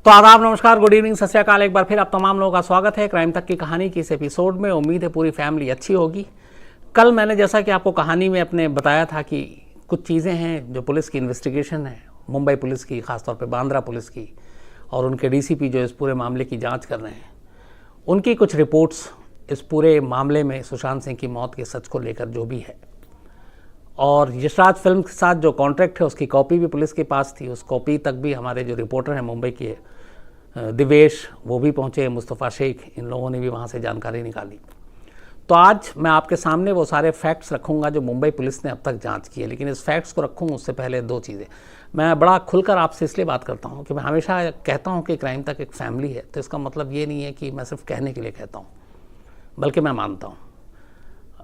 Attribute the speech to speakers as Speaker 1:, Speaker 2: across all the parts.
Speaker 1: तो आदाब, नमस्कार, गुड इवनिंग, सत श्री अकाल। एक बार फिर आप तमाम लोगों का स्वागत है क्राइम तक की कहानी की इस एपिसोड में। उम्मीद है पूरी फैमिली अच्छी होगी। कल मैंने जैसा कि आपको कहानी में अपने बताया था कि कुछ चीज़ें हैं जो पुलिस की इन्वेस्टिगेशन है, मुंबई पुलिस की, खासतौर पे बांद्रा पुलिस की, और उनके डीसीपी जो इस पूरे मामले की जांच कर रहे हैं, उनकी कुछ रिपोर्ट्स इस पूरे मामले में सुशांत सिंह की मौत के सच को लेकर जो भी है, और यशराज फिल्म के साथ जो कॉन्ट्रैक्ट है उसकी कॉपी भी पुलिस के पास थी। उस कॉपी तक भी हमारे जो रिपोर्टर हैं मुंबई के दिवेश, वो भी पहुँचे, मुस्तफ़ा शेख, इन लोगों ने भी वहाँ से जानकारी निकाली। तो आज मैं आपके सामने वो सारे फैक्ट्स रखूँगा जो मुंबई पुलिस ने अब तक जांच की है। लेकिन इस फैक्ट्स को रखूँगा उससे पहले दो चीज़ें। मैं बड़ा खुलकर आपसे इसलिए बात करता हूँ कि मैं हमेशा कहता हूँ कि क्राइम तक एक फैमिली है। तो इसका मतलब ये नहीं है कि मैं सिर्फ कहने के लिए कहता हूँ, बल्कि मैं मानता हूँ।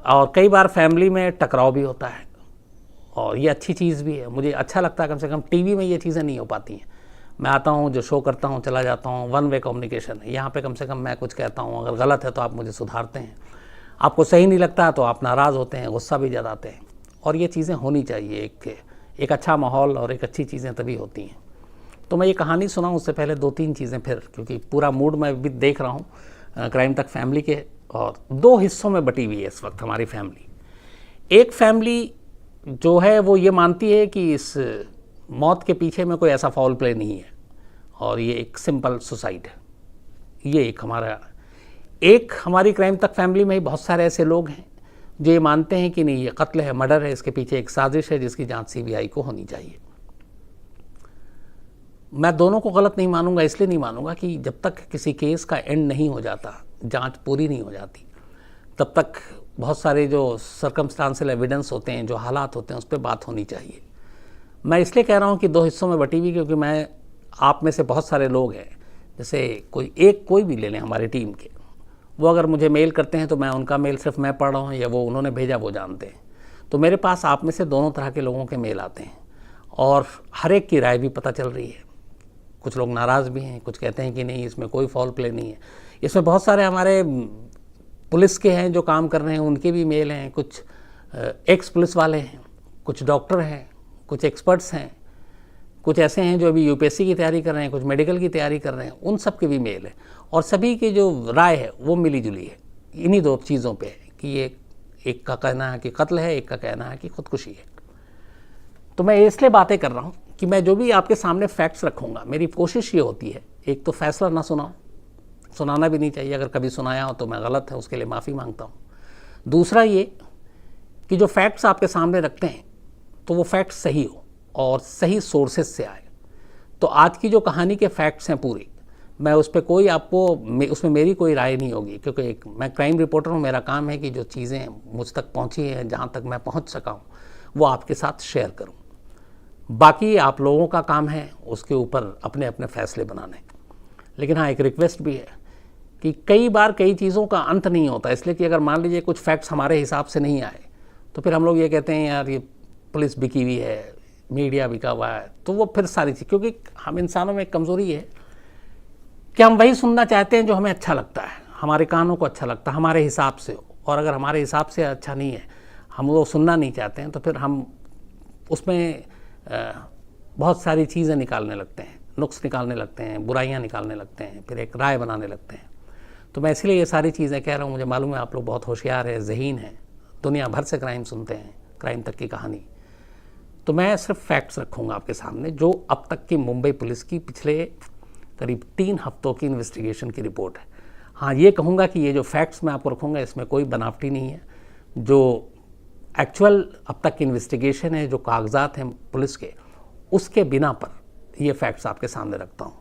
Speaker 1: और कई बार फैमिली में टकराव भी होता है, और ये अच्छी चीज़ भी है। मुझे अच्छा लगता है, कम से कम टीवी में ये चीज़ें नहीं हो पाती हैं। मैं आता हूँ, जो शो करता हूँ, चला जाता हूँ, वन वे कम्युनिकेशन है। यहाँ पे कम से कम मैं कुछ कहता हूँ, अगर गलत है तो आप मुझे सुधारते हैं, आपको सही नहीं लगता तो आप नाराज़ होते हैं, गुस्सा भी जताते हैं। और ये चीज़ें होनी चाहिए। एक अच्छा माहौल और एक अच्छी चीज़ें तभी होती हैं। तो मैं ये कहानी सुनाऊँ उससे पहले दो तीन चीज़ें फिर, क्योंकि पूरा मूड मैं भी देख रहा हूँ क्राइम तक फैमिली के, और दो हिस्सों में बटी हुई है इस वक्त हमारी फैमिली। एक फैमिली जो है वो ये मानती है कि इस मौत के पीछे में कोई ऐसा फाउल प्ले नहीं है और ये एक सिंपल सुसाइड है। ये एक हमारी क्राइम तक फैमिली में ही बहुत सारे ऐसे लोग हैं जो ये मानते हैं कि नहीं, ये कत्ल है, मर्डर है, इसके पीछे एक साजिश है जिसकी जांच सीबीआई को होनी चाहिए। मैं दोनों को गलत नहीं मानूंगा। इसलिए नहीं मानूंगा कि जब तक किसी केस का एंड नहीं हो जाता, जांच पूरी नहीं हो जाती, तब तक बहुत सारे जो सर्कमस्टांशियल एविडेंस होते हैं, जो हालात होते हैं, उस पर बात होनी चाहिए। मैं इसलिए कह रहा हूँ कि दो हिस्सों में बटी हुई, क्योंकि मैं आप में से बहुत सारे लोग हैं, जैसे कोई भी ले लें हमारी टीम के, वो अगर मुझे मेल करते हैं तो मैं उनका मेल सिर्फ मैं पढ़ रहा हूँ या वो उन्होंने भेजा वो जानते हैं। तो मेरे पास आप में से दोनों तरह के लोगों के मेल आते हैं और हर एक की राय भी पता चल रही है। कुछ लोग नाराज़ भी हैं, कुछ कहते हैं कि नहीं, इसमें कोई फॉल प्ले नहीं है। इसमें बहुत सारे हमारे पुलिस के हैं जो काम कर रहे हैं, उनके भी मेल हैं। कुछ एक्स पुलिस वाले हैं, कुछ डॉक्टर हैं, कुछ एक्सपर्ट्स हैं, कुछ ऐसे हैं जो अभी यूपीएससी की तैयारी कर रहे हैं, कुछ मेडिकल की तैयारी कर रहे हैं, उन सब के भी मेल है। और सभी की जो राय है वो मिली जुली है इन्हीं दो चीज़ों पे है कि ये एक का कहना है कि कत्ल है, एक का कहना है कि खुदकुशी है। तो मैं इसलिए बातें कर रहा हूँ कि मैं जो भी आपके सामने फैक्ट्स रखूँगा, मेरी कोशिश ये होती है, एक तो फैसला ना सुनाऊँ, सुनाना भी नहीं चाहिए। अगर कभी सुनाया हो तो मैं गलत है, उसके लिए माफ़ी मांगता हूँ। दूसरा ये कि जो फैक्ट्स आपके सामने रखते हैं तो वो फैक्ट्स सही हो और सही सोर्सेज से आए। तो आज की जो कहानी के फैक्ट्स हैं पूरी, मैं उस पर कोई उसमें मेरी कोई राय नहीं होगी, क्योंकि मैं क्राइम रिपोर्टर हूँ। मेरा काम है कि जो चीज़ें मुझ तक पहुँची हैं, जहाँ तक मैं पहुँच सका हूँ, वो आपके साथ शेयर करूँ। बाकी आप लोगों का काम है उसके ऊपर अपने अपने फैसले बनाने। लेकिन हाँ, एक रिक्वेस्ट भी है कि कई बार कई चीज़ों का अंत नहीं होता। इसलिए कि अगर मान लीजिए कुछ फैक्ट्स हमारे हिसाब से नहीं आए तो फिर हम लोग ये कहते हैं यार ये पुलिस बिकी हुई है, मीडिया बिका हुआ है, तो वो फिर सारी चीज़, क्योंकि हम इंसानों में एक कमज़ोरी है कि हम वही सुनना चाहते हैं जो हमें अच्छा लगता है, हमारे कानों को अच्छा लगता है, हमारे हिसाब से हो। और अगर हमारे हिसाब से अच्छा नहीं है, हम वो सुनना नहीं चाहते हैं, तो फिर हम उसमें बहुत सारी चीज़ें निकालने लगते हैं, नुक्स निकालने लगते हैं, बुराइयाँ निकालने लगते हैं, फिर एक राय बनाने लगते हैं। तो मैं इसलिए ये सारी चीज़ें कह रहा हूँ। मुझे मालूम है आप लोग बहुत होशियार हैं, ज़हीन हैं, दुनिया भर से क्राइम सुनते हैं, क्राइम तक की कहानी। तो मैं सिर्फ फैक्ट्स रखूँगा आपके सामने, जो अब तक की मुंबई पुलिस की पिछले करीब 3 हफ्तों की इन्वेस्टिगेशन की रिपोर्ट है। हाँ, ये कहूँगा कि ये जो फैक्ट्स मैं आपको रखूँगा इसमें कोई बनावटी नहीं है। जो एक्चुअल अब तक की इन्वेस्टिगेशन है, जो कागजात हैं पुलिस के, उसके बिना पर ये फैक्ट्स आपके सामने रखता हूँ।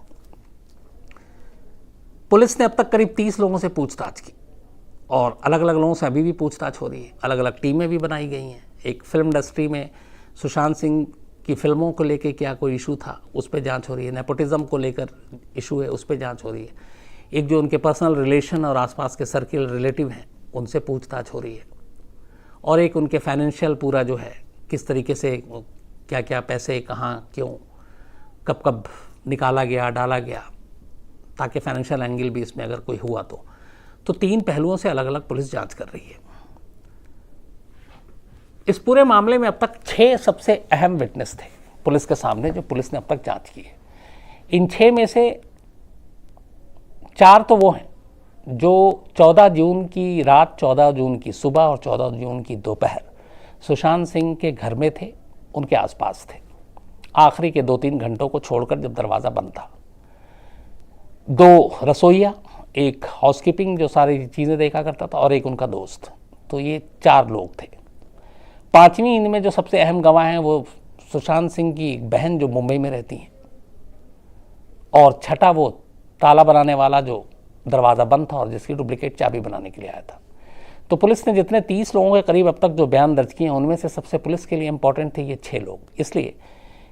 Speaker 1: पुलिस ने अब तक करीब 30 लोगों से पूछताछ की और अलग अलग लोगों से अभी भी पूछताछ हो रही है। अलग अलग टीमें भी बनाई गई हैं। एक फिल्म इंडस्ट्री में सुशांत सिंह की फिल्मों को लेकर क्या कोई इशू था, उस पर जांच हो रही है। नेपोटिज्म को लेकर इशू है, उस पर जांच हो रही है। एक जो उनके पर्सनल रिलेशन और आसपास के सर्किल रिलेटिव हैं, उनसे पूछताछ हो रही है। और एक उनके फाइनेंशियल पूरा जो है, किस तरीके से क्या क्या पैसे कहाँ क्यों कब कब निकाला गया, डाला गया, ताकि फाइनेंशियल एंगल भी इसमें अगर कोई हुआ तो 3 पहलुओं से अलग अलग पुलिस जांच कर रही है। इस पूरे मामले में अब तक 6 सबसे अहम विटनेस थे पुलिस के सामने, जो पुलिस ने अब तक जांच की है। इन 6 में से 4 तो वो हैं जो 14 जून की रात, 14 जून की सुबह और 14 जून की दोपहर सुशांत सिंह के घर में थे, उनके आसपास थे, आखिरी के 2-3 घंटों को छोड़कर जब दरवाज़ा बंद था। 2 रसोइया, एक हाउसकीपिंग जो सारी चीज़ें देखा करता था, और एक उनका दोस्त। तो ये 4 लोग थे। 5वीं इनमें जो सबसे अहम गवाह हैं वो सुशांत सिंह की बहन जो मुंबई में रहती हैं, और छठा वो ताला बनाने वाला जो दरवाज़ा बंद था और जिसकी डुप्लीकेट चाबी बनाने के लिए आया था। तो पुलिस ने जितने 30 लोगों के करीब अब तक जो बयान दर्ज किए हैं, उनमें से सबसे पुलिस के लिए इंपॉर्टेंट थे ये 6 लोग, इसलिए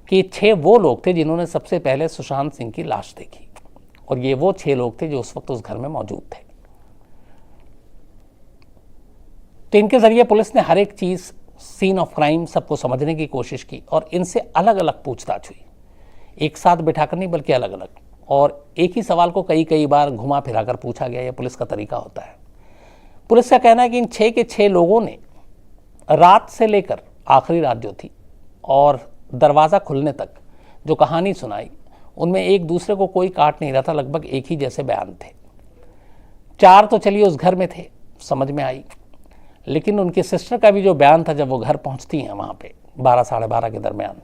Speaker 1: कि ये 6 वो लोग थे जिन्होंने सबसे पहले सुशांत सिंह की लाश देखी, और ये वो 6 लोग थे जो उस वक्त उस घर में मौजूद थे। तो इनके जरिए पुलिस ने हर एक चीज़, सीन ऑफ क्राइम, सबको समझने की कोशिश की, और इनसे अलग अलग पूछताछ हुई, एक साथ बिठाकर नहीं बल्कि अलग अलग, और एक ही सवाल को कई बार घुमा फिराकर पूछा गया। यह पुलिस का तरीका होता है। पुलिस का कहना है कि इन 6 के 6 लोगों ने रात से लेकर आखिरी रात जो थी और दरवाज़ा खुलने तक जो कहानी सुनाई, उनमें एक दूसरे को कोई काट नहीं रहा था, लगभग एक ही जैसे बयान थे। 4 तो चलिए उस घर में थे, समझ में आई, लेकिन उनकी सिस्टर का भी जो बयान था जब वो घर पहुंचती हैं वहाँ पे 12 साढ़े 12 के दरमियान,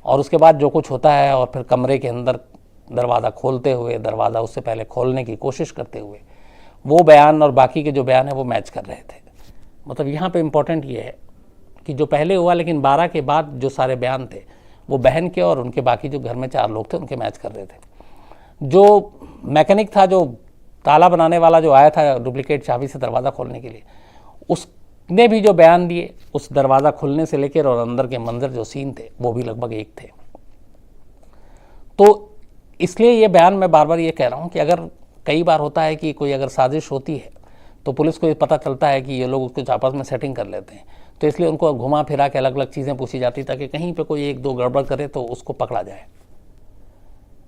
Speaker 1: और उसके बाद जो कुछ होता है, और फिर कमरे के अंदर दरवाज़ा खोलते हुए, दरवाज़ा उससे पहले खोलने की कोशिश करते हुए, वो बयान और बाकी के जो बयान है वो मैच कर रहे थे। मतलब यहाँ पे इम्पोर्टेंट ये है कि जो पहले हुआ, लेकिन 12 के बाद जो सारे बयान थे वो बहन के और उनके बाकी जो घर में 4 लोग थे उनके मैच कर रहे थे। जो मैकेनिक था, जो ताला बनाने वाला जो आया था डुप्लीकेट चाबी से दरवाज़ा खोलने के लिए, उसने भी जो बयान दिए उस दरवाज़ा खुलने से लेकर और अंदर के मंजर जो सीन थे वो भी लगभग एक थे। तो इसलिए ये बयान मैं बार बार ये कह रहा हूँ कि अगर कई बार होता है कि कोई अगर साजिश होती है तो पुलिस को ये पता चलता है कि ये लोग कुछ आपस में सेटिंग कर लेते हैं, तो इसलिए उनको घुमा फिरा के अलग अलग चीज़ें पूछी जाती ताकि कहीं पे कोई 1-2 गड़बड़ करे तो उसको पकड़ा जाए।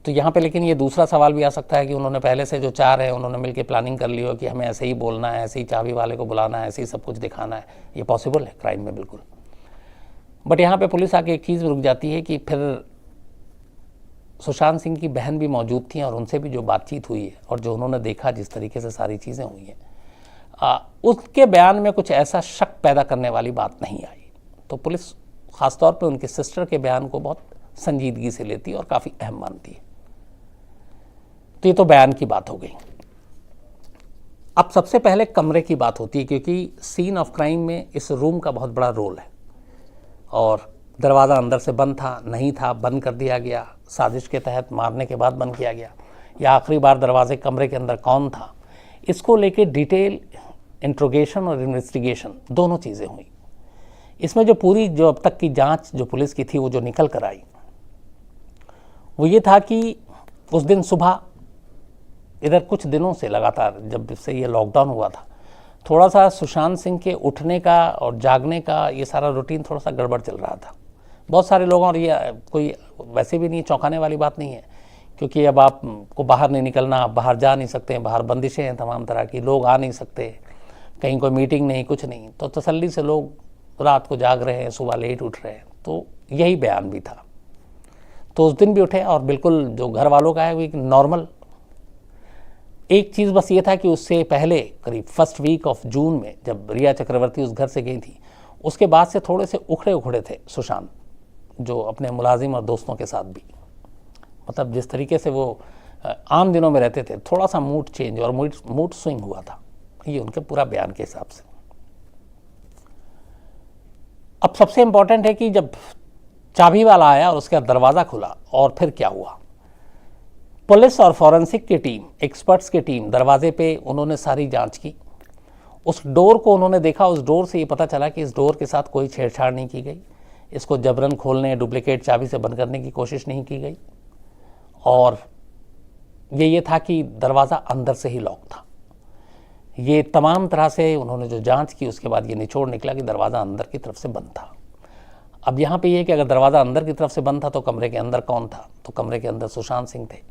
Speaker 1: तो यहाँ पे लेकिन ये दूसरा सवाल भी आ सकता है कि उन्होंने पहले से जो 4 है उन्होंने मिलकर प्लानिंग कर ली हो कि हमें ऐसे ही बोलना है, ऐसे ही चाबी वाले को बुलाना है, ऐसे ही सब कुछ दिखाना है। ये पॉसिबल है क्राइम में, बिल्कुल। बट यहाँ पे पुलिस आके एक चीज़ रुक जाती है कि फिर सुशांत सिंह की बहन भी मौजूद थी और उनसे भी जो बातचीत हुई है और जो उन्होंने देखा, जिस तरीके से सारी चीज़ें हुई हैं, उसके बयान में कुछ ऐसा शक पैदा करने वाली बात नहीं आई। तो पुलिस ख़ासतौर पे उनके सिस्टर के बयान को बहुत संजीदगी से लेती है और काफ़ी अहम मानती है। तो ये तो बयान की बात हो गई। अब सबसे पहले कमरे की बात होती है, क्योंकि सीन ऑफ क्राइम में इस रूम का बहुत बड़ा रोल है, और दरवाज़ा अंदर से बंद था, नहीं था, बंद कर दिया गया, साजिश के तहत मारने के बाद बंद किया गया, या आखिरी बार दरवाजे कमरे के अंदर कौन था, इसको लेके डिटेल इंट्रोगेशन और इन्वेस्टिगेशन दोनों चीज़ें हुई। इसमें जो पूरी जो अब तक की जांच जो पुलिस की थी वो जो निकल कर आई वो ये था कि उस दिन सुबह इधर कुछ दिनों से लगातार जब से ये लॉकडाउन हुआ था, थोड़ा सा सुशांत सिंह के उठने का और जागने का ये सारा रूटीन थोड़ा सा गड़बड़ चल रहा था बहुत सारे लोगों। और ये कोई वैसे भी नहीं चौंकाने वाली बात नहीं है, क्योंकि अब आपको बाहर नहीं निकलना, आप बाहर जा नहीं सकते, बाहर बंदिशें हैं तमाम तरह की, लोग आ नहीं सकते, कहीं कोई मीटिंग नहीं, कुछ नहीं, तो तसल्ली से लोग रात को जाग रहे हैं, सुबह लेट उठ रहे हैं। तो यही बयान भी था। तो उस दिन भी उठे, और बिल्कुल जो घर वालों का है वो एक नॉर्मल। एक चीज़ बस ये था कि उससे पहले करीब फर्स्ट वीक ऑफ जून में जब रिया चक्रवर्ती उस घर से गई थी, उसके बाद से थोड़े से उखड़े उखड़े थे सुशांत, जो अपने मुलाजिम और दोस्तों के साथ भी, मतलब जिस तरीके से वो आम दिनों में रहते थे, थोड़ा सा मूड चेंज और मूड स्विंग हुआ था, ये उनके पूरा बयान के हिसाब से। अब सबसे इंपॉर्टेंट है कि जब चाबी वाला आया और उसका दरवाज़ा खुला और फिर क्या हुआ। पुलिस और फॉरेंसिक की टीम, एक्सपर्ट्स की टीम दरवाजे पे उन्होंने सारी जांच की, उस डोर को उन्होंने देखा, उस डोर से ये पता चला कि इस डोर के साथ कोई छेड़छाड़ नहीं की गई, इसको जबरन खोलने, डुप्लीकेट चाबी से बंद करने की कोशिश नहीं की गई, और ये था कि दरवाज़ा अंदर से ही लॉक था। ये तमाम तरह से उन्होंने जो जांच की, उसके बाद ये निचोड़ निकला कि दरवाज़ा अंदर की तरफ से बंद था। अब यहाँ पे ये कि अगर दरवाज़ा अंदर की तरफ से बंद था तो कमरे के अंदर कौन था, तो कमरे के अंदर सुशांत सिंह थे।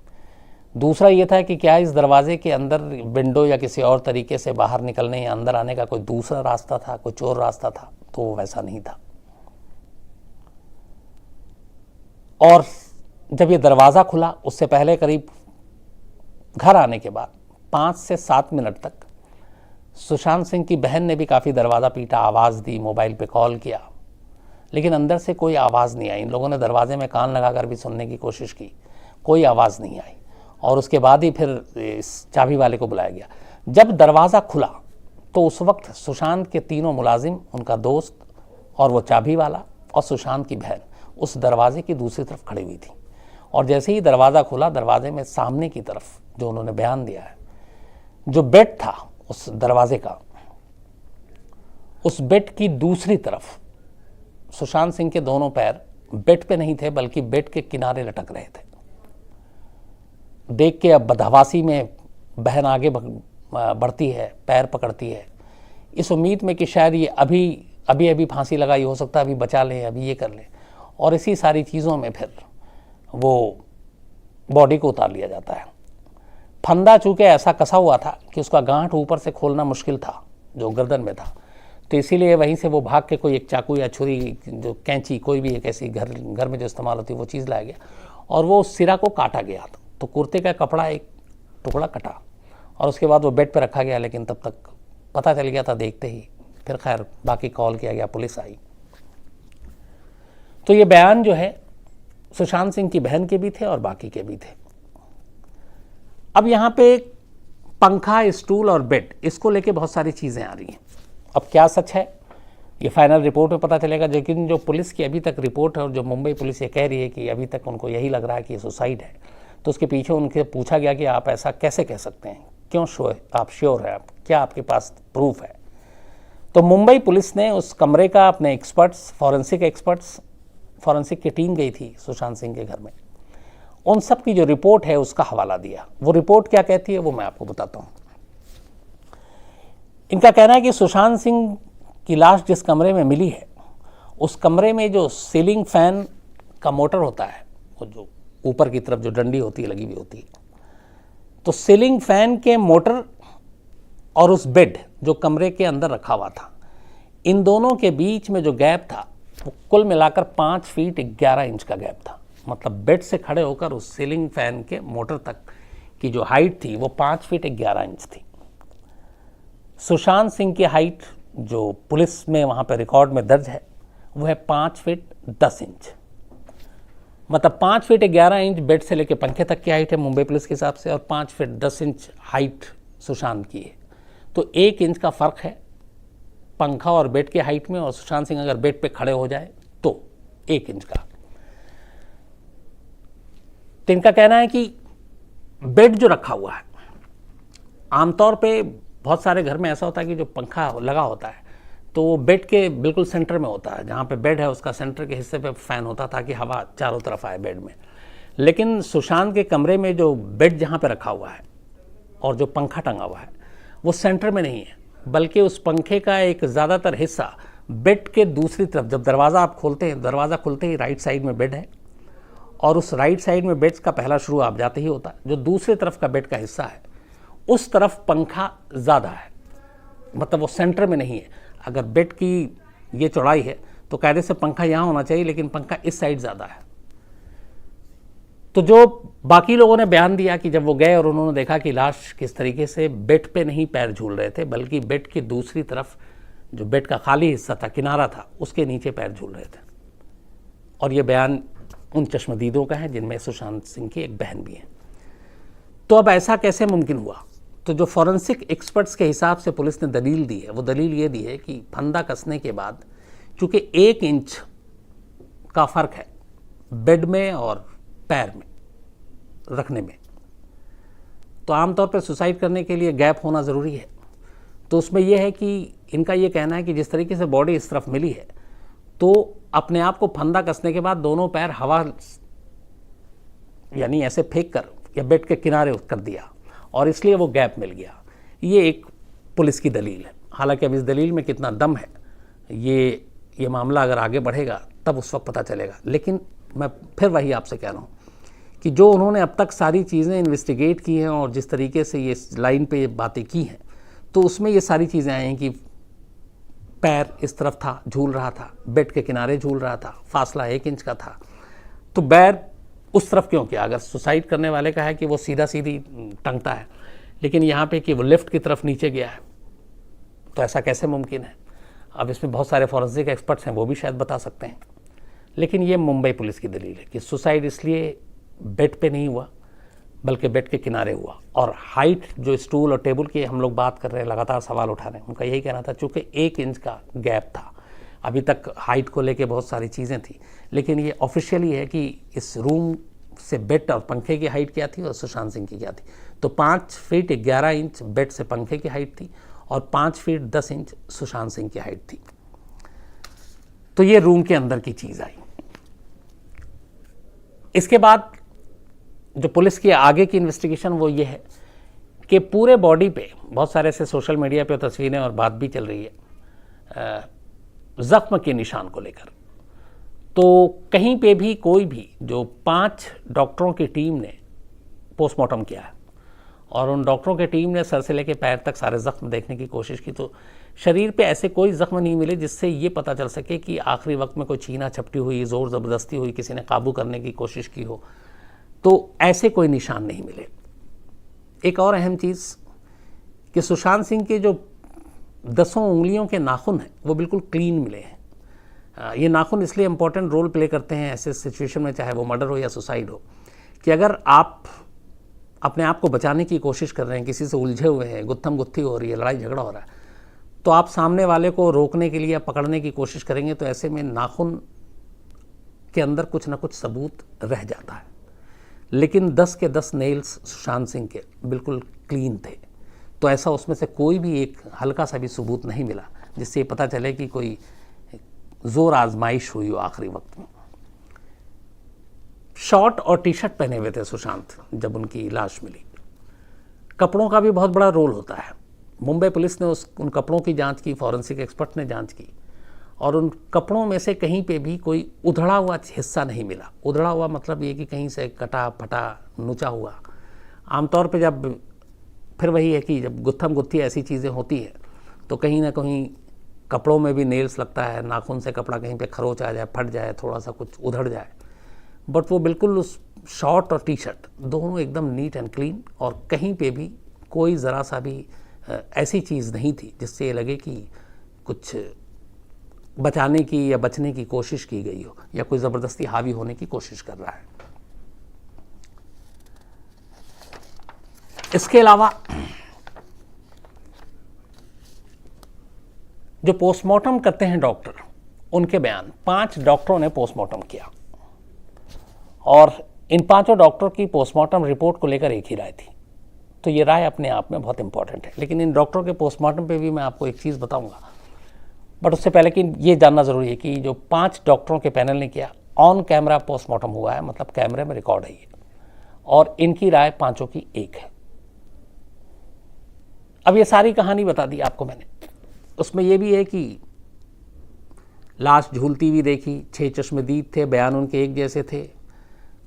Speaker 1: दूसरा ये था कि क्या इस दरवाजे के अंदर विंडो या किसी और तरीके से बाहर निकलने या अंदर आने का कोई दूसरा रास्ता था, कोई चोर रास्ता था, तो वो वैसा नहीं था। और जब ये दरवाज़ा खुला, उससे पहले करीब घर आने के बाद 5 से 7 मिनट तक सुशांत सिंह की बहन ने भी काफ़ी दरवाज़ा पीटा, आवाज़ दी, मोबाइल पे कॉल किया, लेकिन अंदर से कोई आवाज़ नहीं आई। इन लोगों ने दरवाजे में कान लगाकर भी सुनने की कोशिश की, कोई आवाज़ नहीं आई। और उसके बाद ही फिर इस चाबी वाले को बुलाया गया। जब दरवाज़ा खुला तो उस वक्त सुशांत के तीनों मुलाजिम, उनका दोस्त और वो चाबी वाला और सुशांत की बहन उस दरवाजे की दूसरी तरफ खड़ी हुई थी। और जैसे ही दरवाज़ा खुला, दरवाजे में सामने की तरफ जो उन्होंने बयान दिया है, जो बेड था उस दरवाजे का, उस बेड की दूसरी तरफ सुशांत सिंह के दोनों पैर बेड पे नहीं थे बल्कि बेड के किनारे लटक रहे थे। देख के अब बदहवासी में बहन आगे बढ़ती है, पैर पकड़ती है, इस उम्मीद में कि शायद ये अभी फांसी लगाई, हो सकता है अभी बचा लें, अभी ये कर लें। और इसी सारी चीज़ों में फिर वो बॉडी को उतार लिया जाता है। फंदा चूँकि ऐसा कसा हुआ था कि उसका गांठ ऊपर से खोलना मुश्किल था, जो गर्दन में था, तो इसीलिए वहीं से वो भाग के कोई एक चाकू या छुरी, जो कैंची, कोई भी एक ऐसी घर में जो इस्तेमाल होती है वो चीज़ लाया गया और वो उस सिरा को काटा गया। तो कुर्ते का कपड़ा एक टुकड़ा कटा और उसके बाद वो बेड पर रखा गया, लेकिन तब तक पता चल गया था देखते ही। फिर खैर बाकी कॉल किया गया, पुलिस आई। तो ये बयान जो है सुशांत सिंह की बहन के भी थे और बाकी के भी थे। अब यहाँ पे पंखा, स्टूल और बेड, इसको लेके बहुत सारी चीज़ें आ रही हैं। अब क्या सच है ये फाइनल रिपोर्ट में पता चलेगा, लेकिन जो पुलिस की अभी तक रिपोर्ट है और जो मुंबई पुलिस ये कह रही है कि अभी तक उनको यही लग रहा है कि ये सुसाइड है, तो उसके पीछे उनसे पूछा गया कि आप ऐसा कैसे कह सकते हैं, क्यों आप श्योर हैं, क्या आपके पास प्रूफ है। तो मुंबई पुलिस ने उस कमरे का अपने एक्सपर्ट्स, फॉरेंसिक की टीम गई थी सुशांत सिंह के घर में, उन सब की जो रिपोर्ट है उसका हवाला दिया। वो रिपोर्ट क्या कहती है वो मैं आपको बताता हूँ। इनका कहना है कि सुशांत सिंह की लाश जिस कमरे में मिली है, उस कमरे में जो सीलिंग फैन का मोटर होता है, वो जो ऊपर की तरफ जो डंडी होती है लगी हुई होती है, तो सीलिंग फैन के मोटर और उस बेड जो कमरे के अंदर रखा हुआ था, इन दोनों के बीच में जो गैप था वो कुल मिलाकर 5 फीट 11 इंच का गैप था। मतलब बेड से खड़े होकर उस सीलिंग फैन के मोटर तक की जो हाइट थी वो 5 फीट 11 इंच थी। सुशांत सिंह की हाइट जो पुलिस में वहाँ पर रिकॉर्ड में दर्ज है वो है 5 फीट 10 इंच। मतलब 5 फीट 11 इंच बेड से लेकर पंखे तक की हाइट है मुंबई पुलिस के हिसाब से, और 5 फीट 10 इंच हाइट सुशांत की है। तो 1 इंच का फ़र्क है पंखा और बेड की हाइट में, और सुशांत सिंह अगर बेड पे खड़े हो जाए तो 1 इंच का। तो इनका कहना है कि बेड जो रखा हुआ है, आमतौर पे बहुत सारे घर में ऐसा होता है कि जो पंखा लगा होता है तो वो बेड के बिल्कुल सेंटर में होता है, जहाँ पे बेड है उसका सेंटर के हिस्से पे फ़ैन होता ताकि हवा चारों तरफ आए बेड में। लेकिन सुशांत के कमरे में जो बेड जहाँ पे रखा हुआ है और जो पंखा टंगा हुआ है वो सेंटर में नहीं है, बल्कि उस पंखे का एक ज़्यादातर हिस्सा बेड के दूसरी तरफ, जब दरवाज़ा आप खोलते हैं, दरवाज़ा खुलते ही राइट साइड में बेड है और उस राइट साइड में बेड का पहला शुरू आप जाते ही होता है, जो दूसरी तरफ का बेड का हिस्सा है उस तरफ पंखा ज़्यादा है, मतलब वो सेंटर में नहीं है। अगर बेड की ये चौड़ाई है तो कायदे से पंखा यहाँ होना चाहिए, लेकिन पंखा इस साइड ज़्यादा है। तो जो बाकी लोगों ने बयान दिया कि जब वो गए और उन्होंने देखा कि लाश किस तरीके से बेड पे नहीं पैर झूल रहे थे, बल्कि बेड की दूसरी तरफ जो बेड का खाली हिस्सा था, किनारा था, उसके नीचे पैर झूल रहे थे। और ये बयान उन चश्मदीदों का है जिनमें सुशांत सिंह की एक बहन भी है। तो अब ऐसा कैसे मुमकिन हुआ? तो जो फॉरेंसिक एक्सपर्ट्स के हिसाब से पुलिस ने दलील दी है, वो दलील ये दी है कि फंदा कसने के बाद चूँकि 1 इंच का फ़र्क है बेड में और पैर में रखने में, तो आमतौर पर सुसाइड करने के लिए गैप होना ज़रूरी है। तो उसमें यह है कि इनका ये कहना है कि जिस तरीके से बॉडी इस तरफ मिली है, तो अपने आप को फंदा कसने के बाद दोनों पैर हवा यानी ऐसे फेंक कर या बेड के किनारे कर दिया और इसलिए वो गैप मिल गया। ये एक पुलिस की दलील है। हालांकि अब इस दलील में कितना दम है, ये मामला अगर आगे बढ़ेगा तब उस वक्त पता चलेगा। लेकिन मैं फिर वही आपसे कह रहा हूँ कि जो उन्होंने अब तक सारी चीज़ें इन्वेस्टिगेट की हैं और जिस तरीके से ये लाइन पे बातें की हैं, तो उसमें ये सारी चीज़ें आई हैं कि पैर इस तरफ था, झूल रहा था, बेड के किनारे झूल रहा था, फासला 1 इंच का था, तो पैर उस तरफ क्यों किया? अगर सुसाइड करने वाले का है कि वो सीधा सीधी टंगता है, लेकिन यहाँ पे कि वो लिफ्ट की तरफ नीचे गया है, तो ऐसा कैसे मुमकिन है? अब इसमें बहुत सारे फॉरेंसिक एक्सपर्ट्स हैं, वो भी शायद बता सकते हैं। लेकिन ये मुंबई पुलिस की दलील है कि सुसाइड इसलिए बेड पे नहीं हुआ बल्कि बेड के किनारे हुआ। और हाइट जो स्टूल और टेबल की हम लोग बात कर रहे हैं, लगातार सवाल उठा रहे हैं, उनका यही कहना था चूँकि 1 इंच का गैप था। अभी तक हाइट को लेके बहुत सारी चीज़ें थी, लेकिन ये ऑफिशियली है कि इस रूम से बेड और पंखे की हाइट क्या थी और सुशांत सिंह की क्या थी। तो 5 फीट 11 इंच बेड से पंखे की हाइट थी और 5 फीट 10 इंच सुशांत सिंह की हाइट थी। तो ये रूम के अंदर की चीज़ आई। इसके बाद जो पुलिस की आगे की इन्वेस्टिगेशन वो ये है कि पूरे बॉडी पे बहुत सारे ऐसे सोशल मीडिया पे तस्वीरें और बात भी चल रही है ज़ख्म के निशान को लेकर। तो कहीं पे भी कोई भी जो 5 डॉक्टरों की टीम ने पोस्टमार्टम किया है और उन डॉक्टरों की टीम ने सर से लेकर पैर तक सारे ज़ख्म देखने की कोशिश की, तो शरीर पे ऐसे कोई ज़ख्म नहीं मिले जिससे ये पता चल सके कि आखिरी वक्त में कोई छीना झपटी हुई, ज़ोर ज़बरदस्ती हुई, किसी ने काबू करने की कोशिश की हो। तो ऐसे कोई निशान नहीं मिले। एक और अहम चीज़ कि सुशांत सिंह के जो 10 उंगलियों के नाखून हैं वो बिल्कुल क्लीन मिले हैं। ये नाखून इसलिए इम्पोर्टेंट रोल प्ले करते हैं ऐसे सिचुएशन में, चाहे वो मर्डर हो या सुसाइड हो, कि अगर आप अपने आप को बचाने की कोशिश कर रहे हैं, किसी से उलझे हुए हैं, गुत्थम गुत्थी हो रही है, लड़ाई झगड़ा हो रहा है, तो आप सामने वाले को रोकने के लिए या पकड़ने की कोशिश करेंगे, तो ऐसे में नाखून के अंदर कुछ ना कुछ सबूत रह जाता है। लेकिन 10 के 10 नेल्स सुशांत सिंह के बिल्कुल क्लीन थे, तो ऐसा उसमें से कोई भी एक हल्का सा भी सबूत नहीं मिला जिससे ये पता चले कि कोई जोर आजमाइश हुई हो आखिरी वक्त में। शॉर्ट और टी शर्ट पहने हुए थे सुशांत जब उनकी लाश मिली। कपड़ों का भी बहुत बड़ा रोल होता है। मुंबई पुलिस ने उन कपड़ों की जांच की, फॉरेंसिक एक्सपर्ट ने जांच की, और उन कपड़ों में से कहीं पे भी कोई उधड़ा हुआ हिस्सा नहीं मिला। उधड़ा हुआ मतलब ये कि कहीं से कटा फटा नुचा हुआ। आमतौर पे जब फिर वही है कि जब गुत्थम गुत्थी ऐसी चीज़ें होती है तो कहीं ना कहीं कपड़ों में भी नेल्स लगता है, नाखून से कपड़ा कहीं पे खरोच आ जाए, फट जाए, थोड़ा सा कुछ उधड़ जाए। बट वो बिल्कुल उस शॉर्ट और टी शर्ट दोनों एकदम नीट एंड क्लीन, और कहीं पे भी कोई ज़रा सा भी ऐसी चीज़ नहीं थी जिससे ये लगे कि कुछ बचाने की या बचने की कोशिश की गई हो या कोई ज़बरदस्ती हावी होने की कोशिश कर रहा है। इसके अलावा जो पोस्टमार्टम करते हैं डॉक्टर, उनके बयान, 5 डॉक्टरों ने पोस्टमार्टम किया और इन 5 डॉक्टरों की पोस्टमार्टम रिपोर्ट को लेकर एक ही राय थी। तो ये राय अपने आप में बहुत इंपॉर्टेंट है। लेकिन इन डॉक्टरों के पोस्टमार्टम पे भी मैं आपको एक चीज़ बताऊंगा, बट उससे पहले कि ये जानना ज़रूरी है कि जो 5 डॉक्टरों के पैनल ने किया, ऑन कैमरा पोस्टमार्टम हुआ है, मतलब कैमरे में रिकॉर्ड है ये, और इनकी राय 5 की एक है। अब ये सारी कहानी बता दी आपको मैंने। उसमें ये भी है कि लाश झूलती हुई देखी, 6 चश्मदीद थे, बयान उनके एक जैसे थे,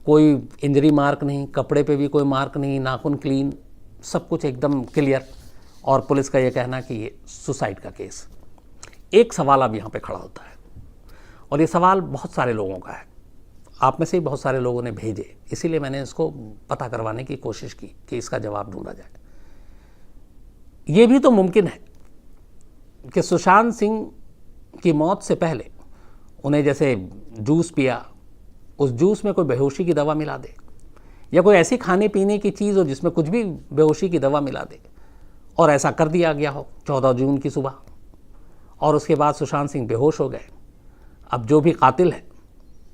Speaker 1: कोई इंजरी मार्क नहीं, कपड़े पे भी कोई मार्क नहीं, नाखून क्लीन, सब कुछ एकदम क्लियर, और पुलिस का ये कहना कि ये सुसाइड का केस। एक सवाल अब यहाँ पे खड़ा होता है, और ये सवाल बहुत सारे लोगों का है, आप में से ही बहुत सारे लोगों ने भेजे, इसीलिए मैंने इसको पता करवाने की कोशिश की कि इसका जवाब ढूंढा जाए। ये भी तो मुमकिन है कि सुशांत सिंह की मौत से पहले उन्हें जैसे जूस पिया, उस जूस में कोई बेहोशी की दवा मिला दे, या कोई ऐसी खाने पीने की चीज़ हो जिसमें कुछ भी बेहोशी की दवा मिला दे, और ऐसा कर दिया गया हो 14 जून की सुबह, और उसके बाद सुशांत सिंह बेहोश हो गए। अब जो भी कातिल है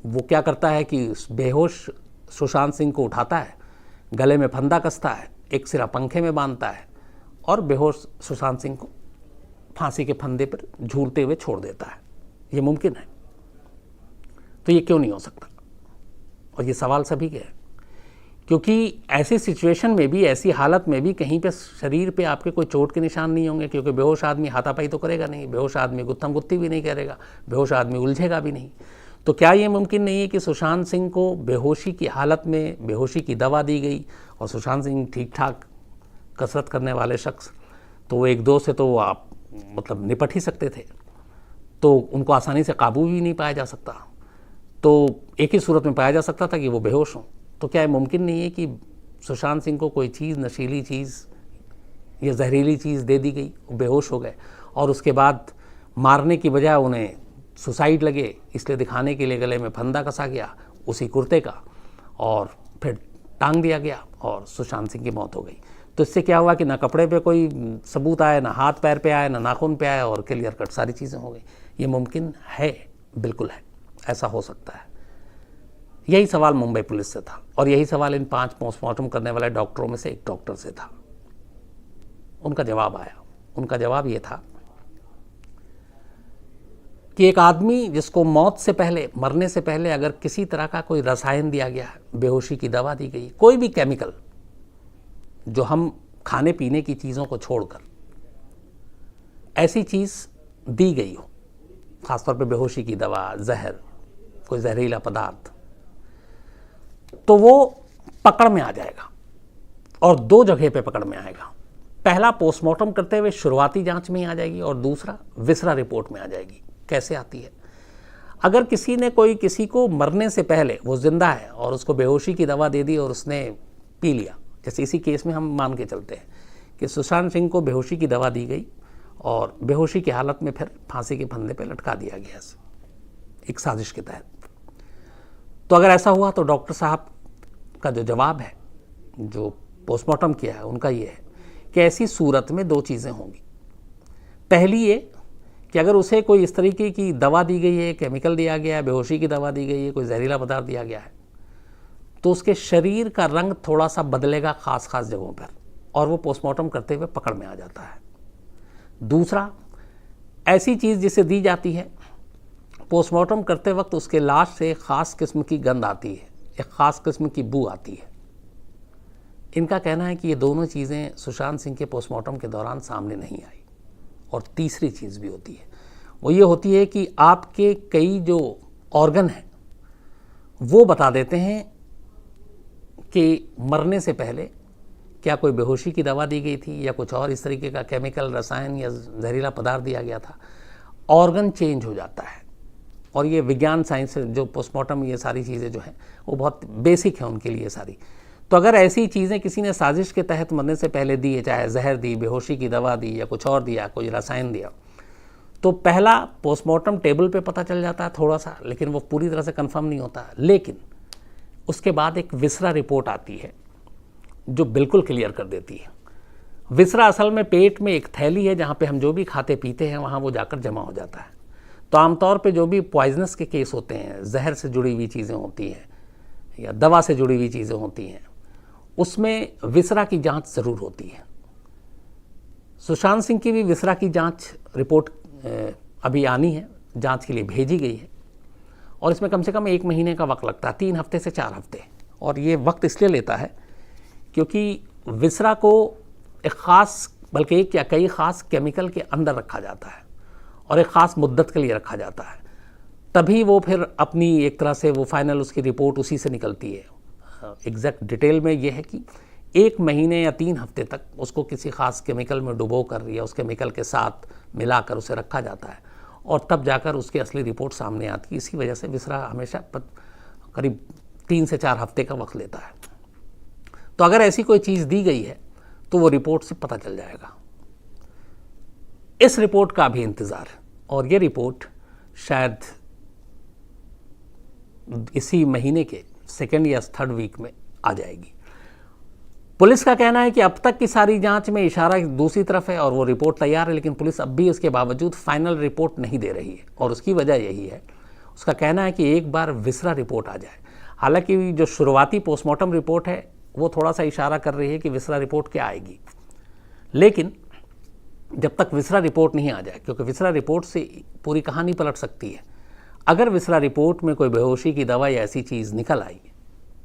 Speaker 1: वो क्या करता है कि उस बेहोश सुशांत सिंह को उठाता है, गले में फंदा कसता है, एक सिरा पंखे में बांधता है, और बेहोश सुशांत सिंह को फांसी के फंदे पर झूलते हुए छोड़ देता है। ये मुमकिन है? तो ये क्यों नहीं हो सकता? और ये सवाल सभी के हैं, क्योंकि ऐसी सिचुएशन में भी, ऐसी हालत में भी कहीं पे शरीर पे आपके कोई चोट के निशान नहीं होंगे, क्योंकि बेहोश आदमी हाथापाई तो करेगा नहीं, बेहोश आदमी गुत्थम गुत्ती भी नहीं करेगा, बेहोश आदमी उलझेगा भी नहीं। तो क्या ये मुमकिन नहीं है कि सुशांत सिंह को बेहोशी की हालत में बेहोशी की दवा दी गई, और सुशांत सिंह ठीक ठाक कसरत करने वाले शख्स, तो वो 1-2 से तो आप मतलब निपट ही सकते थे, तो उनको आसानी से काबू भी नहीं पाया जा सकता, तो एक ही सूरत में पाया जा सकता था कि वो बेहोश हों। तो क्या ये मुमकिन नहीं है कि सुशांत सिंह को कोई चीज़, नशीली चीज़ या जहरीली चीज़ दे दी गई, वो बेहोश हो गए और उसके बाद मारने की बजाय उन्हें सुसाइड लगे, इसलिए दिखाने के लिए गले में फंदा कसा गया उसी कुर्ते का और फिर टांग दिया गया और सुशांत सिंह की मौत हो गई। तो इससे क्या हुआ कि ना कपड़े पे कोई सबूत आया, ना हाथ पैर पे आया, ना नाखून पे आया और क्लियर कट सारी चीज़ें हो गई। ये मुमकिन है, बिल्कुल है, ऐसा हो सकता है। यही सवाल मुंबई पुलिस से था और यही सवाल इन 5 पोस्टमार्टम करने वाले डॉक्टरों में से एक डॉक्टर से था। उनका जवाब आया। उनका जवाब ये था कि एक आदमी जिसको मौत से पहले, मरने से पहले अगर किसी तरह का कोई रसायन दिया गया, बेहोशी की दवा दी गई, कोई भी केमिकल जो हम खाने पीने की चीज़ों को छोड़कर ऐसी चीज़ दी गई हो, खासतौर पे बेहोशी की दवा, जहर, कोई जहरीला पदार्थ, तो वो पकड़ में आ जाएगा और 2 जगह पे पकड़ में आएगा। पहला पोस्टमार्टम करते हुए शुरुआती जांच में ही आ जाएगी और दूसरा विसरा रिपोर्ट में आ जाएगी। कैसे आती है? अगर किसी ने किसी को मरने से पहले, वो जिंदा है और उसको बेहोशी की दवा दे दी और उसने पी लिया, जैसे इसी केस में हम मान के चलते हैं कि सुशांत सिंह को बेहोशी की दवा दी गई और बेहोशी की हालत में फिर फांसी के फंदे पे लटका दिया गया एक साजिश के तहत। तो अगर ऐसा हुआ तो डॉक्टर साहब का जो जवाब है, जो पोस्टमार्टम किया है, उनका ये है कि ऐसी सूरत में 2 चीज़ें होंगी। पहली ये कि अगर उसे कोई इस तरीके की दवा दी गई है, केमिकल दिया गया है, बेहोशी की दवा दी गई है, कोई जहरीला पदार्थ दिया गया है, तो उसके शरीर का रंग थोड़ा सा बदलेगा खास जगहों पर और वो पोस्टमार्टम करते हुए पकड़ में आ जाता है। दूसरा, ऐसी चीज़ जिसे दी जाती है, पोस्टमार्टम करते वक्त उसके लाश से ख़ास किस्म की गंध आती है, एक ख़ास किस्म की बू आती है। इनका कहना है कि ये दोनों चीज़ें सुशांत सिंह के पोस्टमार्टम के दौरान सामने नहीं आई। और तीसरी चीज़ भी होती है, वो ये होती है कि आपके कई जो ऑर्गन हैं वो बता देते हैं कि मरने से पहले क्या कोई बेहोशी की दवा दी गई थी या कुछ और इस तरीके का केमिकल, रसायन या जहरीला पदार्थ दिया गया था। ऑर्गन चेंज हो जाता है और ये विज्ञान, साइंस, जो पोस्टमार्टम, ये सारी चीज़ें जो हैं वो बहुत बेसिक हैं उनके लिए सारी। तो अगर ऐसी चीज़ें किसी ने साजिश के तहत मरने से पहले दी है, चाहे जहर दी, बेहोशी की दवा दी या कुछ और दिया, कोई रसायन दिया, तो पहला पोस्टमार्टम टेबल पे पता चल जाता है थोड़ा सा, लेकिन वो पूरी तरह से कंफर्म नहीं होता। लेकिन उसके बाद एक विसरा रिपोर्ट आती है जो बिल्कुल क्लियर कर देती है। विसरा असल में पेट में एक थैली है जहाँ पे हम जो भी खाते पीते हैं वहाँ वो जाकर जमा हो जाता है। तो आमतौर पे जो भी पॉइजनस के केस होते हैं, जहर से जुड़ी हुई चीज़ें होती हैं या दवा से जुड़ी हुई चीज़ें होती हैं, उसमें विसरा की जांच ज़रूर होती है। सुशांत सिंह की भी विसरा की जांच रिपोर्ट अभी आनी है, जांच के लिए भेजी गई है और इसमें कम से कम 1 महीने का वक्त लगता है, 3 हफ्ते से 4 हफ्ते। और ये वक्त इसलिए लेता है क्योंकि विसरा को एक ख़ास, बल्कि एक या कई ख़ास केमिकल के अंदर रखा जाता है और एक ख़ास मुद्दत के लिए रखा जाता है, तभी वो फिर अपनी एक तरह से वो फाइनल उसकी रिपोर्ट उसी से निकलती है। एग्जैक्ट डिटेल में ये है कि 1 महीने या 3 हफ्ते तक उसको किसी ख़ास केमिकल में डुबो कर या उस केमिकल के साथ मिलाकर उसे रखा जाता है और तब जाकर उसकी असली रिपोर्ट सामने आती है। इसी वजह से विसरा हमेशा करीब 3 से 4 हफ्ते का वक्त लेता है। तो अगर ऐसी कोई चीज़ दी गई है तो वो रिपोर्ट से पता चल जाएगा। इस रिपोर्ट का भी इंतज़ार है और ये रिपोर्ट शायद इसी महीने के 2nd या 3rd वीक में आ जाएगी। पुलिस का कहना है कि अब तक की सारी जांच में इशारा दूसरी तरफ है और वो रिपोर्ट तैयार है, लेकिन पुलिस अब भी उसके बावजूद फाइनल रिपोर्ट नहीं दे रही है और उसकी वजह यही है, उसका कहना है कि एक बार विसरा रिपोर्ट आ जाए। हालांकि जो शुरुआती पोस्टमार्टम रिपोर्ट है वो थोड़ा सा इशारा कर रही है कि विसरा रिपोर्ट क्या आएगी, लेकिन जब तक विसरा रिपोर्ट नहीं आ जाए, क्योंकि विसरा रिपोर्ट से पूरी कहानी पलट सकती है। अगर विसरा रिपोर्ट में कोई बेहोशी की दवा या ऐसी चीज़ निकल आई,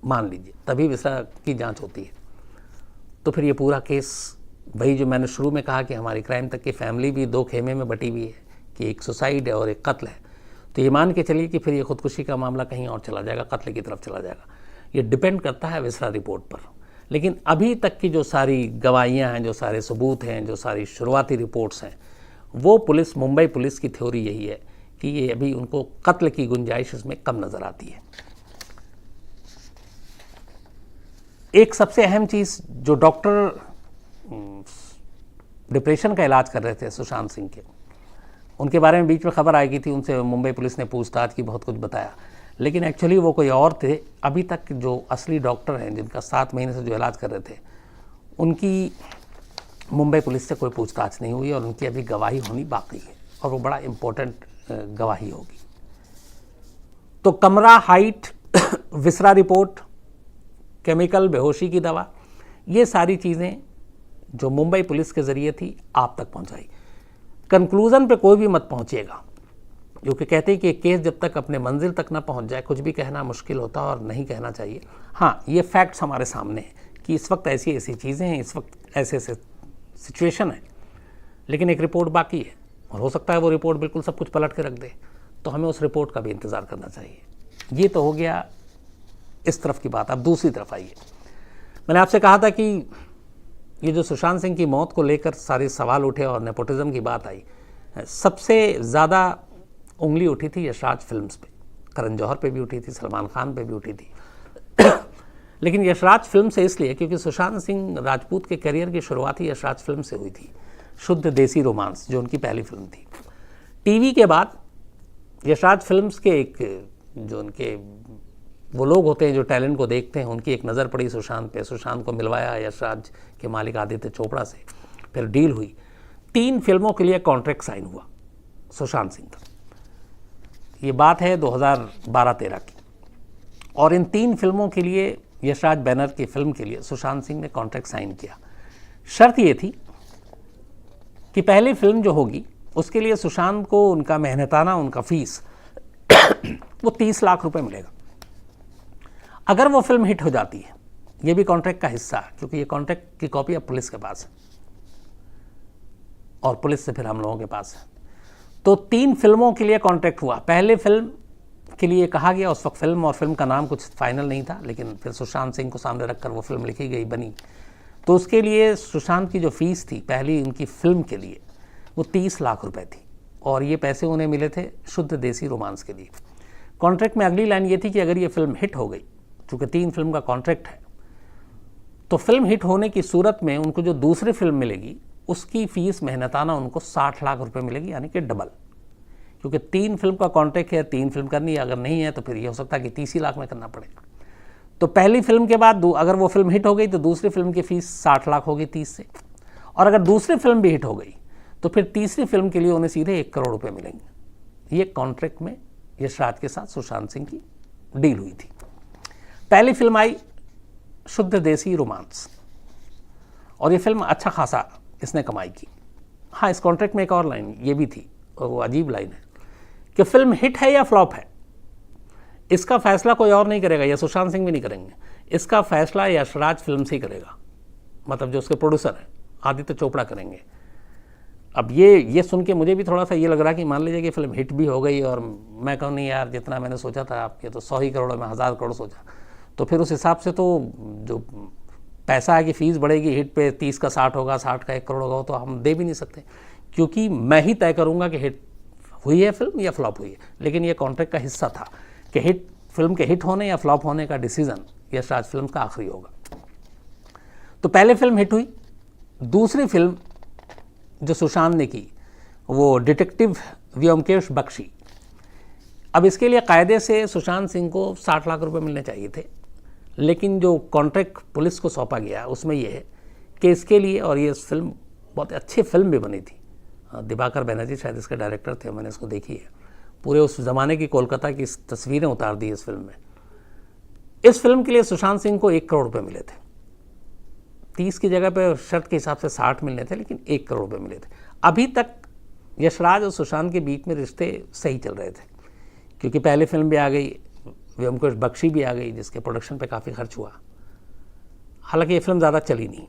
Speaker 1: मान लीजिए, तभी विसरा की जांच होती है, तो फिर ये पूरा केस, वही जो मैंने शुरू में कहा कि हमारी क्राइम तक की फैमिली भी 2 खेमे में बटी हुई है कि एक सुसाइड है और एक कत्ल है, तो ये मान के चलिए कि फिर ये खुदकुशी का मामला कहीं और चला जाएगा, कत्ल की तरफ चला जाएगा। ये डिपेंड करता है विसरा रिपोर्ट पर। लेकिन अभी तक की जो सारी गवाहियाँ हैं, जो सारे सबूत हैं, जो सारी शुरुआती रिपोर्ट्स हैं, वो पुलिस, मुंबई पुलिस की थ्योरी यही है कि ये अभी उनको कत्ल की गुंजाइश इसमें कम नज़र आती है। एक सबसे अहम चीज़ जो डॉक्टर डिप्रेशन का इलाज कर रहे थे सुशांत सिंह के। उनके बारे में बीच में खबर आई थी, उनसे मुंबई पुलिस ने पूछताछ की, बहुत कुछ बताया, लेकिन एक्चुअली वो कोई और थे। अभी तक जो असली डॉक्टर हैं जिनका 7 महीने से जो इलाज कर रहे थे, उनकी मुंबई पुलिस से कोई पूछताछ नहीं हुई और उनकी अभी गवाही होनी बाकी है और वो बड़ा इम्पोर्टेंट गवाही होगी। तो कमरा, हाइट, विसरा रिपोर्ट, केमिकल, बेहोशी की दवा, ये सारी चीज़ें जो मुंबई पुलिस के ज़रिए थी आप तक पहुंचाई। कंक्लूज़न पे कोई भी मत पहुंचिएगा, क्योंकि कहते हैं कि केस जब तक अपने मंजिल तक ना पहुंच जाए कुछ भी कहना मुश्किल होता और नहीं कहना चाहिए। हाँ, ये फैक्ट्स हमारे सामने हैं कि इस वक्त ऐसी ऐसी चीज़ें हैं, इस वक्त ऐसे ऐसे सिचुएशन है, लेकिन एक रिपोर्ट बाकी है और हो सकता है वो रिपोर्ट बिल्कुल सब कुछ पलट के रख दे, तो हमें उस रिपोर्ट का भी इंतज़ार करना चाहिए। ये तो हो गया इस तरफ की बात। अब दूसरी तरफ आइए। मैंने आपसे कहा था कि ये जो सुशांत सिंह की मौत को लेकर सारे सवाल उठे और नेपोटिज्म की बात आई, सबसे ज़्यादा उंगली उठी थी यशराज फिल्म्स पे, करण जौहर पे भी उठी थी, सलमान खान पे भी उठी थी लेकिन यशराज फिल्म से इसलिए क्योंकि सुशांत सिंह राजपूत के करियर की शुरुआत ही यशराज फिल्म से हुई थी, शुद्ध देसी रोमांस, जो उनकी पहली फिल्म थी। टीवी के बाद यशराज फिल्म्स के एक जो उनके वो लोग होते हैं जो टैलेंट को देखते हैं, उनकी एक नज़र पड़ी सुशांत पे। सुशांत को मिलवाया यशराज के मालिक आदित्य चोपड़ा से, फिर डील हुई, 3 फिल्मों के लिए कॉन्ट्रैक्ट साइन हुआ सुशांत सिंह का। ये बात है 2012-13 की, और इन 3 फिल्मों के लिए, यशराज बैनर की फिल्म के लिए सुशांत सिंह ने कॉन्ट्रैक्ट साइन किया। शर्त ये थी कि पहली फिल्म जो होगी उसके लिए सुशांत को उनका मेहनताना, उनका फीस वो 30 लाख रुपए मिलेगा। अगर वो फिल्म हिट हो जाती है, ये भी कॉन्ट्रैक्ट का हिस्सा है, क्योंकि ये कॉन्ट्रैक्ट की कॉपी अब पुलिस के पास है और पुलिस से फिर हम लोगों के पास है। तो 3 फिल्मों के लिए कॉन्ट्रैक्ट हुआ। पहले फिल्म के लिए कहा गया, उस वक्त फिल्म और फिल्म का नाम कुछ फाइनल नहीं था, लेकिन फिर सुशांत सिंह को सामने रखकर वो फिल्म लिखी गई, बनी। तो उसके लिए सुशांत की जो फीस थी पहली उनकी फिल्म के लिए, वो 30 लाख रुपए थी, और ये पैसे उन्हें मिले थे शुद्ध देसी रोमांस के लिए। कॉन्ट्रैक्ट में अगली लाइन ये थी कि अगर ये फिल्म हिट हो गई, चूँकि 3 फिल्म का कॉन्ट्रैक्ट है, तो फिल्म हिट होने की सूरत में उनको जो दूसरी फिल्म मिलेगी उसकी फीस मेहनताना उनको 60 लाख रुपए मिलेगी, यानी कि डबल। क्योंकि 3 फिल्म का कॉन्ट्रैक्ट है, 3 फिल्म करनी है, अगर नहीं है तो फिर ये हो सकता है कि 30 लाख में करना पड़ेगा। तो पहली फिल्म के बाद अगर वो फिल्म हिट हो गई तो दूसरी फिल्म की फीस 60 लाख होगी 30 से, और अगर दूसरी फिल्म भी हिट हो गई तो फिर तीसरी फिल्म के लिए उन्हें सीधे 1 करोड़ रुपए मिलेंगे। ये कॉन्ट्रैक्ट में यशराज के साथ सुशांत सिंह की डील हुई थी। पहली फिल्म आई शुद्ध देसी रोमांस, और ये फिल्म अच्छा खासा इसने कमाई की। हाँ, इस कॉन्ट्रैक्ट में एक और लाइन ये भी थी, और वो अजीब लाइन है कि फिल्म हिट है या फ्लॉप है, इसका फैसला कोई और नहीं करेगा, या सुशांत सिंह भी नहीं करेंगे। इसका फैसला यशराज फिल्म से ही करेगा, मतलब जो उसके प्रोड्यूसर हैं आदित्य चोपड़ा करेंगे। अब ये सुन के मुझे भी थोड़ा सा ये लग रहा कि मान लीजिए कि फिल्म हिट भी हो गई और मैं कहूँ नहीं यार, जितना मैंने सोचा था आपके तो 100 ही करोड़ में 1000 करोड़ सोचा, तो फिर उस हिसाब से तो जो पैसा है कि फ़ीस बढ़ेगी, हिट पे 30 का 60 होगा, 60 का 1 करोड़ होगा, तो हम दे भी नहीं सकते, क्योंकि मैं ही तय करूँगा कि हिट हुई है फिल्म या फ्लॉप हुई है। लेकिन ये कॉन्ट्रैक्ट का हिस्सा था कि फिल्म के हिट होने या फ्लॉप होने का डिसीजन यशराज फिल्म का आखिरी होगा। तो पहले फिल्म हिट हुई, दूसरी फिल्म जो सुशांत ने की वो डिटेक्टिव व्योमकेश बख्शी। अब इसके लिए कायदे से सुशांत सिंह को 60 लाख रुपए मिलने चाहिए थे, लेकिन जो कॉन्ट्रैक्ट पुलिस को सौंपा गया उसमें यह है कि इसके लिए, और ये फिल्म बहुत अच्छी फिल्म भी बनी थी, दिवाकर बनर्जी शायद इसके डायरेक्टर थे, मैंने इसको देखी है, पूरे उस ज़माने की कोलकाता की तस्वीरें उतार दी इस फिल्म में। इस फिल्म के लिए सुशांत सिंह को 1 करोड़ रुपए मिले थे, 30 की जगह पे शर्त के हिसाब से 60 मिलने थे, लेकिन 1 करोड़ रुपए मिले थे। अभी तक यशराज और सुशांत के बीच में रिश्ते सही चल रहे थे, क्योंकि पहली फिल्म भी आ गई, व्योमकेश बख्शी भी आ गई, जिसके प्रोडक्शन पे काफ़ी खर्च हुआ। हालांकि ये फिल्म ज़्यादा चली नहीं,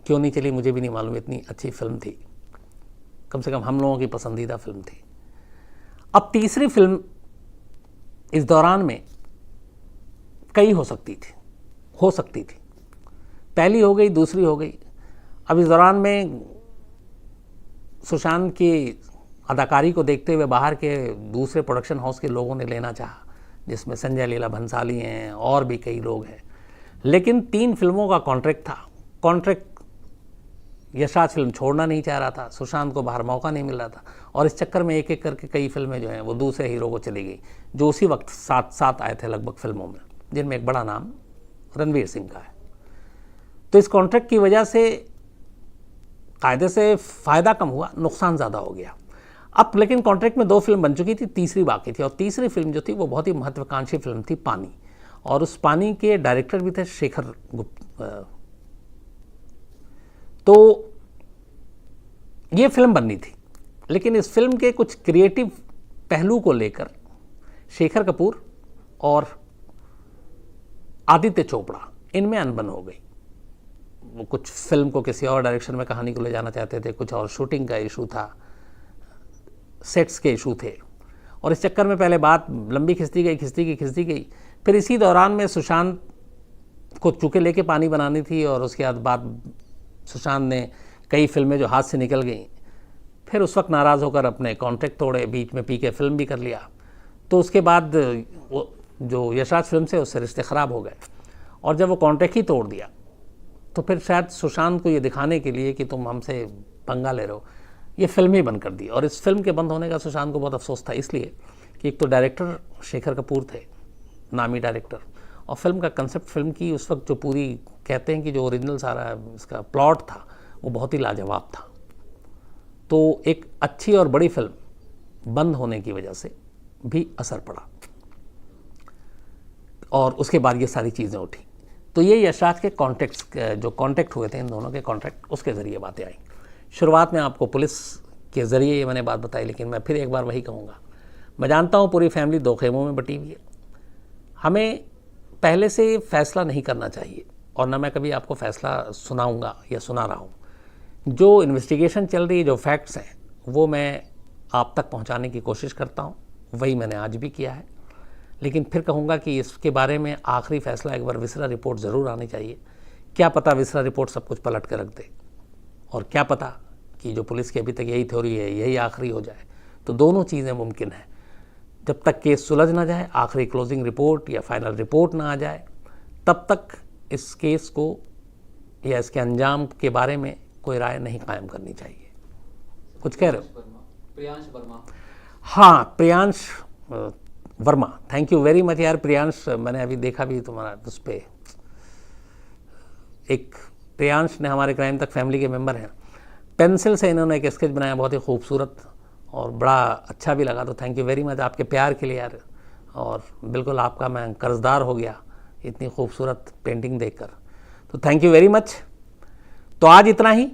Speaker 1: क्यों नहीं चली मुझे भी नहीं मालूम, इतनी अच्छी फिल्म थी, कम से कम हम लोगों की पसंदीदा फिल्म थी। अब तीसरी फिल्म इस दौरान में कई हो सकती थी, पहली हो गई, दूसरी हो गई। अब इस दौरान में सुशांत की अदाकारी को देखते हुए बाहर के दूसरे प्रोडक्शन हाउस के लोगों ने लेना चाहा, जिसमें संजय लीला भंसाली हैं और भी कई लोग हैं, लेकिन 3 फिल्मों का कॉन्ट्रैक्ट था। कॉन्ट्रैक्ट यशराज फिल्म छोड़ना नहीं चाह रहा था, सुशांत को बाहर मौका नहीं मिल रहा था, और इस चक्कर में एक एक करके कई फिल्में जो हैं वो दूसरे हीरो को चली गई, जो उसी वक्त साथ साथ आए थे लगभग फिल्मों में, जिनमें एक बड़ा नाम रणवीर सिंह का है। तो इस कॉन्ट्रैक्ट की वजह से कायदे से फ़ायदा कम हुआ, नुकसान ज़्यादा हो गया। अब लेकिन कॉन्ट्रैक्ट में 2 फिल्म बन चुकी थी, तीसरी बाकी थी, और तीसरी फिल्म जो थी वो बहुत ही महत्वाकांक्षी फिल्म थी, पानी। और उस पानी के डायरेक्टर भी थे शेखर गुप्ता। तो ये फिल्म बननी थी, लेकिन इस फिल्म के कुछ क्रिएटिव पहलू को लेकर शेखर कपूर और आदित्य चोपड़ा इनमें अनबन हो गई। वो कुछ फिल्म को किसी और डायरेक्शन में कहानी को ले जाना चाहते थे, कुछ और शूटिंग का इशू था, सेट्स के इशू थे, और इस चक्कर में पहले बात लंबी खिंचती गई। फिर इसी दौरान में सुशांत को चूँकि लेके पानी बनानी थी, और उसके बाद सुशांत ने कई फिल्में जो हाथ से निकल गई, फिर उस वक्त नाराज़ होकर अपने कॉन्ट्रैक्ट तोड़े, बीच में पी के फिल्म भी कर लिया। तो उसके बाद वो जो यशराज फिल्म से उससे रिश्ते ख़राब हो गए, और जब वो कॉन्ट्रैक्ट ही तोड़ दिया तो फिर शायद सुशांत को ये दिखाने के लिए कि तुम हमसे पंगा ले रहे हो, ये फिल्म ही बंद कर दी। और इस फिल्म के बंद होने का सुशांत को बहुत अफसोस था, इसलिए कि एक तो डायरेक्टर शेखर कपूर थे, नामी डायरेक्टर, और फिल्म का कंसेप्ट, फिल्म की उस वक्त जो पूरी कहते हैं कि जो ओरिजिनल सारा इसका प्लॉट था वो बहुत ही लाजवाब था। तो एक अच्छी और बड़ी फिल्म बंद होने की वजह से भी असर पड़ा, और उसके बाद ये सारी चीज़ें उठी। तो ये यशराज के जो कॉन्टैक्ट हुए थे, इन दोनों के कॉन्टैक्ट, उसके ज़रिए बातें आई। शुरुआत में आपको पुलिस के ज़रिए ये मैंने बात बताई, लेकिन मैं फिर एक बार वही कहूँगा, मैं जानता हूँ पूरी फैमिली 2 खेमों में बटी हुई है। हमें पहले से फैसला नहीं करना चाहिए, और ना मैं कभी आपको फैसला सुनाऊँगा या सुना रहा हूँ। जो इन्वेस्टिगेशन चल रही है, जो फैक्ट्स हैं, वो मैं आप तक पहुँचाने की कोशिश करता हूँ, वही मैंने आज भी किया है। लेकिन फिर कहूँगा कि इसके बारे में आखिरी फैसला एक बार विसरा रिपोर्ट ज़रूर आनी चाहिए। क्या पता विसरा रिपोर्ट सब कुछ पलट कर रख दे, और क्या पता कि जो पुलिस की अभी तक यही थ्योरी है यही आखिरी हो जाए। तो दोनों चीज़ें मुमकिन हैं। जब तक केस सुलझ ना जाए, आखिरी क्लोजिंग रिपोर्ट या फाइनल रिपोर्ट ना आ जाए, तब तक इस केस को या इसके अंजाम के बारे में कोई राय नहीं कायम करनी चाहिए। कुछ कह रहे हो?
Speaker 2: प्रियांश वर्मा।
Speaker 1: हाँ, Priyansh Verma, thank you very much यार प्रियांश। मैंने अभी देखा भी तुम्हारा उस पर, एक प्रियांश ने हमारे क्राइम तक फैमिली के मेंबर हैं, पेंसिल से इन्होंने एक स्केच बनाया, बहुत ही खूबसूरत और बड़ा अच्छा भी लगा। तो थैंक यू वेरी मच आपके प्यार के लिए यार, और बिल्कुल आपका मैं कर्जदार हो गया इतनी खूबसूरत पेंटिंग देखकर। तो थैंक यू वेरी मच। तो आज इतना ही,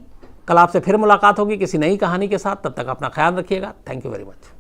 Speaker 1: कल आपसे फिर मुलाकात होगी किसी नई कहानी के साथ। तब तक अपना ख्याल रखिएगा। Thank you very much.